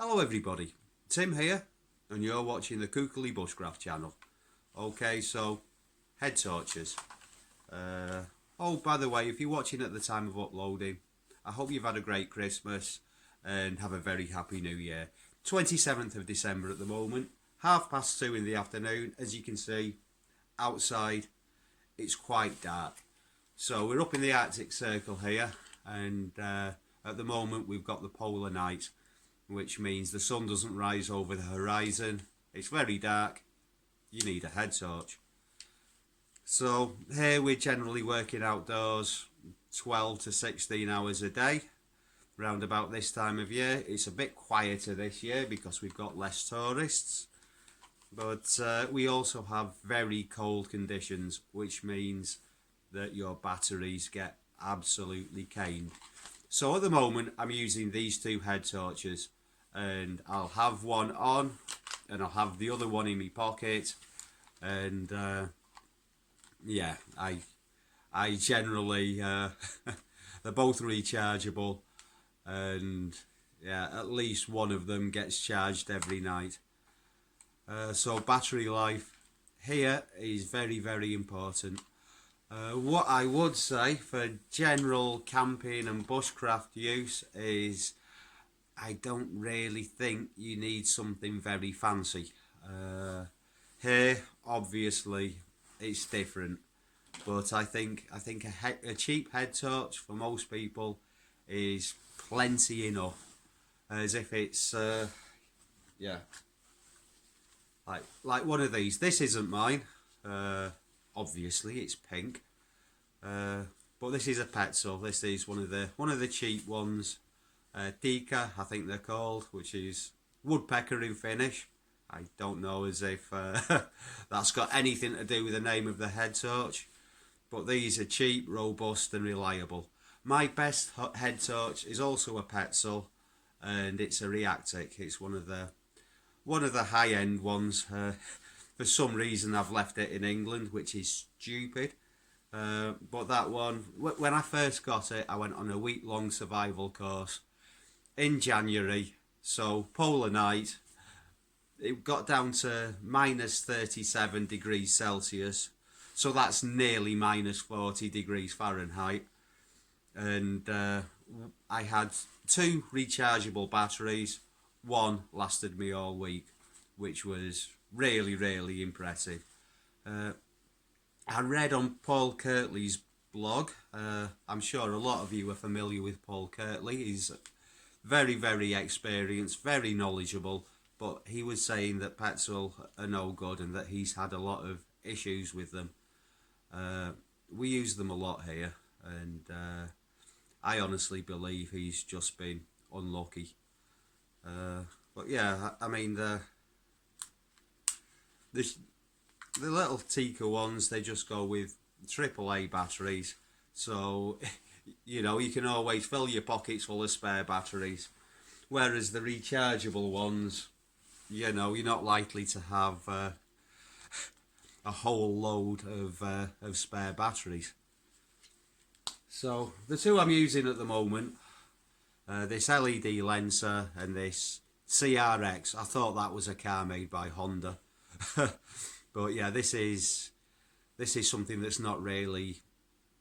Hello everybody, Tim here, and you're watching the Kukuli Bushcraft channel. Okay, so Headtorches. Oh, by the way, if you're watching at the time of uploading, I hope you've had a great Christmas and have a very happy New Year. 27th of December at the moment, 2:30 in the afternoon. As you can see, outside it's quite dark. So we're up in the Arctic Circle here, and at the moment we've got the polar night, which means the sun doesn't rise over the horizon. It's very dark. You need a head torch. So here we're generally working outdoors 12 to 16 hours a day. Round about this time of year, it's a bit quieter this year because we've got less tourists. But we also have very cold conditions, which means that your batteries get absolutely caned. So at the moment I'm using these two head torches, and I'll have one on and I'll have the other one in my pocket, and yeah, I generally they're both rechargeable, and yeah, at least one of them gets charged every night. So battery life here is very, very important. What I would say for general camping and bushcraft use is I don't really think you need something very fancy. Here, obviously, it's different, but I think a cheap head torch for most people is plenty enough. As if it's yeah, like one of these. This isn't mine. Obviously, it's pink. But this is a Petzl. This is one of the cheap ones. Tikka, I think they're called, which is woodpecker in Finnish. I don't know as if that's got anything to do with the name of the head torch, but these are cheap, robust and reliable. My best head torch is also a Petzl, and it's a Reactic. It's one of the high-end ones. For some reason I've left it in England, which is stupid. But that one, when I first got it, I went on a week-long survival course in January. So polar night, it got down to minus 37 degrees Celsius. So that's nearly minus 40 degrees Fahrenheit. And I had 2 rechargeable batteries. One lasted me all week, which was really, really impressive. I read on Paul Kirtley's blog. I'm sure a lot of you are familiar with Paul Kirtley. He's very, very experienced, very knowledgeable, but he was saying that Petzl are no good and that he's had a lot of issues with them. We use them a lot here, and I honestly believe he's just been unlucky. But yeah, I mean, the little tikka ones, they just go with AAA batteries, so you know, you can always fill your pockets full of spare batteries. Whereas the rechargeable ones, you know, you're not likely to have a whole load of spare batteries. So the two I'm using at the moment, this LED Lenser and this CRX. I thought that was a car made by Honda. But yeah, this is something that's not really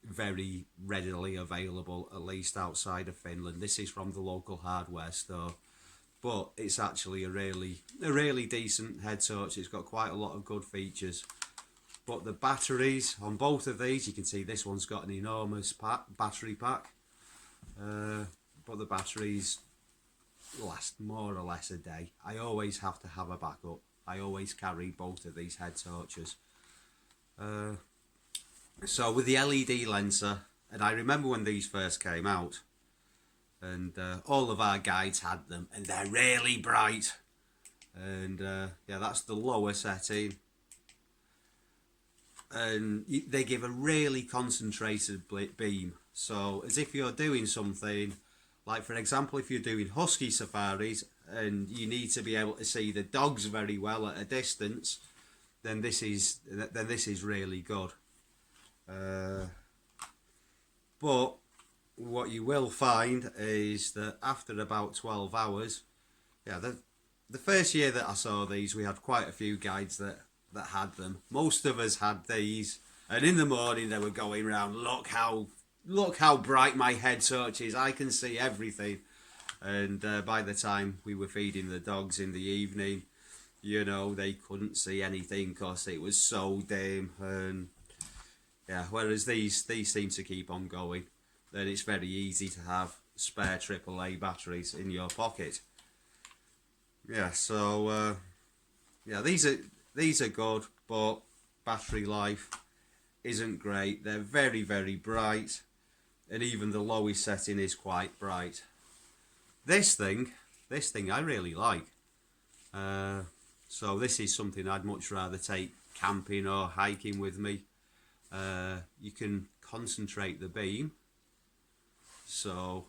very readily available, at least outside of Finland. This is from the local hardware store, but it's actually a really decent head torch. It's got quite a lot of good features. But the batteries on both of these, you can see this one's got an enormous battery pack, but the batteries last more or less a day. I always have to have a backup. I always carry both of these head torches. So with the LED Lenser, and I remember when these first came out, and all of our guides had them, and they're really bright. And yeah, that's the lower setting, and they give a really concentrated beam. So as if you're doing something, like for example, if you're doing husky safaris and you need to be able to see the dogs very well at a distance, then this is really good. But what you will find is that after about 12 hours, yeah, the first year that I saw these, we had quite a few guides that had them. Most of us had these, and in the morning they were going around, look how bright my head torch is, I can see everything. And by the time we were feeding the dogs in the evening, you know, they couldn't see anything because it was so dim. And yeah, whereas these seem to keep on going, then it's very easy to have spare AAA batteries in your pocket. Yeah, so yeah, these are good, but battery life isn't great. They're very, very bright, and even the lowest setting is quite bright. This thing I really like. So this is something I'd much rather take camping or hiking with me. You can concentrate the beam. So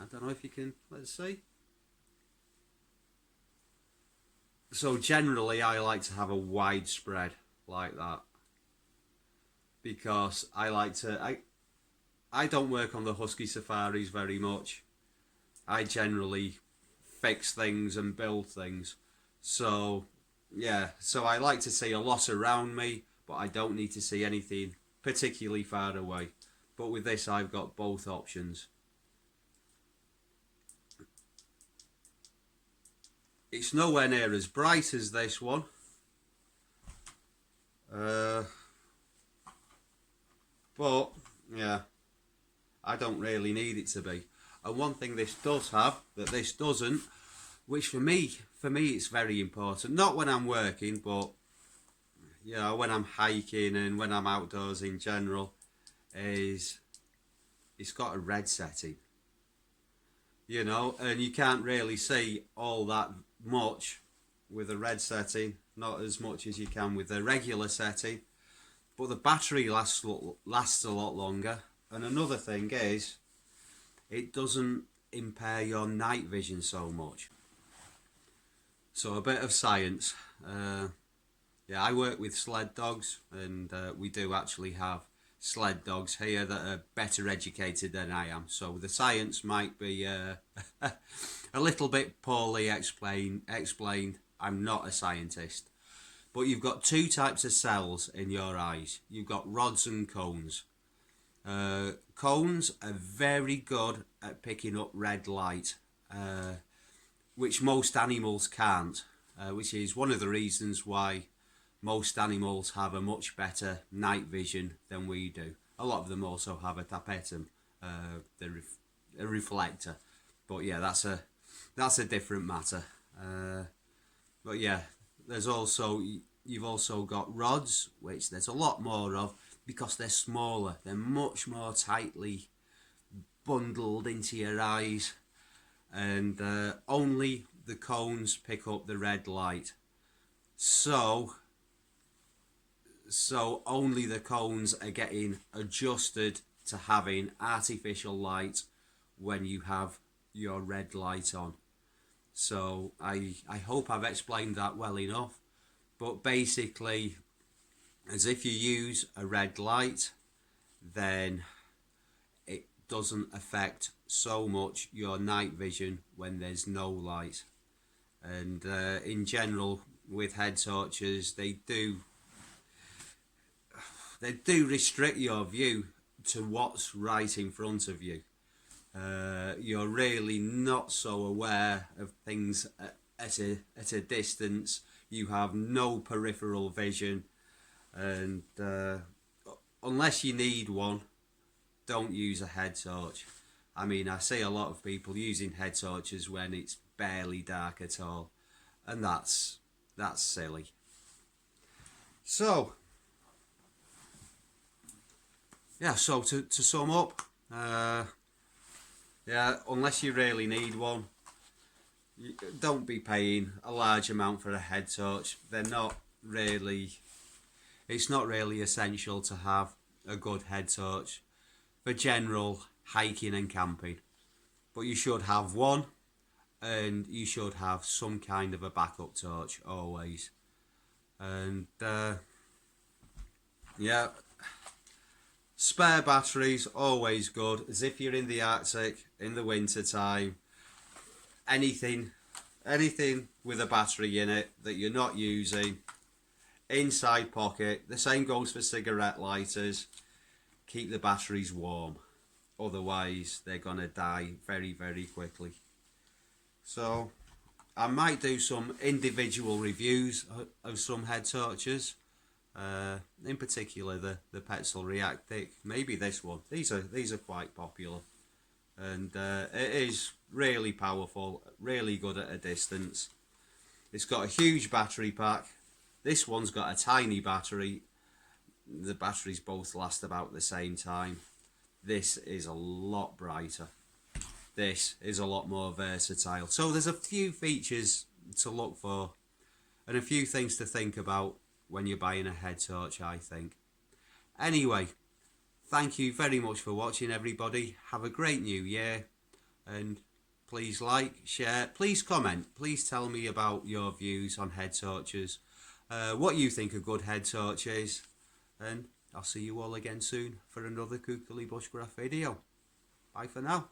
I don't know if you can, let's see. So generally I like to have a wide spread like that, because I like to, I don't work on the husky safaris very much. I generally fix things and build things. So yeah, so I like to see a lot around me, but I don't need to see anything particularly far away. But with this I've got both options. It's nowhere near as bright as this one. But yeah, I don't really need it to be. And one thing this does have that this doesn't, which for me it's very important, not when I'm working, but you know, when I'm hiking and when I'm outdoors in general, is it's got a red setting. You know, and you can't really see all that much with a red setting, not as much as you can with a regular setting, but the battery lasts a lot longer. And another thing is, it doesn't impair your night vision so much. So a bit of science. Yeah, I work with sled dogs, and we do actually have sled dogs here that are better educated than I am. So the science might be a little bit poorly explained. I'm not a scientist. But you've got two types of cells in your eyes. You've got rods and cones. Cones are very good at picking up red light, which most animals can't, which is one of the reasons why most animals have a much better night vision than we do. A lot of them also have a tapetum, a reflector, but yeah, that's a different matter. But yeah, you've also got rods, which there's a lot more of, because they're smaller. They're much more tightly bundled into your eyes, and only the cones pick up the red light. So only the cones are getting adjusted to having artificial light when you have your red light on. So I hope I've explained that well enough. But basically, as if you use a red light, then it doesn't affect so much your night vision when there's no light. And in general, with head torches, they do restrict your view to what's right in front of you. You're really not so aware of things at a distance. You have no peripheral vision, and unless you need one, don't use a head torch. I mean, I see a lot of people using head torches when it's barely dark at all, and that's silly. So yeah, so to sum up, yeah, unless you really need one, don't be paying a large amount for a head torch. It's not really essential to have a good head torch for general hiking and camping. But you should have one, and you should have some kind of a backup torch always. And yeah, spare batteries, always good, as if you're in the Arctic in the winter time. Anything anything with a battery in it that you're not using, inside pocket. The same goes for cigarette lighters. Keep the batteries warm, otherwise they're gonna die very, very quickly. So I might do some individual reviews of some head torches, in particular the Petzl Reactic. Maybe this one. These are quite popular, and it is really powerful, really good at a distance. It's got a huge battery pack. This one's got a tiny battery. The batteries both last about the same time. This is a lot brighter. This is a lot more versatile. So there's a few features to look for and a few things to think about when you're buying a head torch, I think. Anyway, thank you very much for watching, everybody. Have a great new year, and please like, share, please comment, please tell me about your views on head torches, what you think a good head torch is, and I'll see you all again soon for another Kukuli Bushcraft video. Bye for now.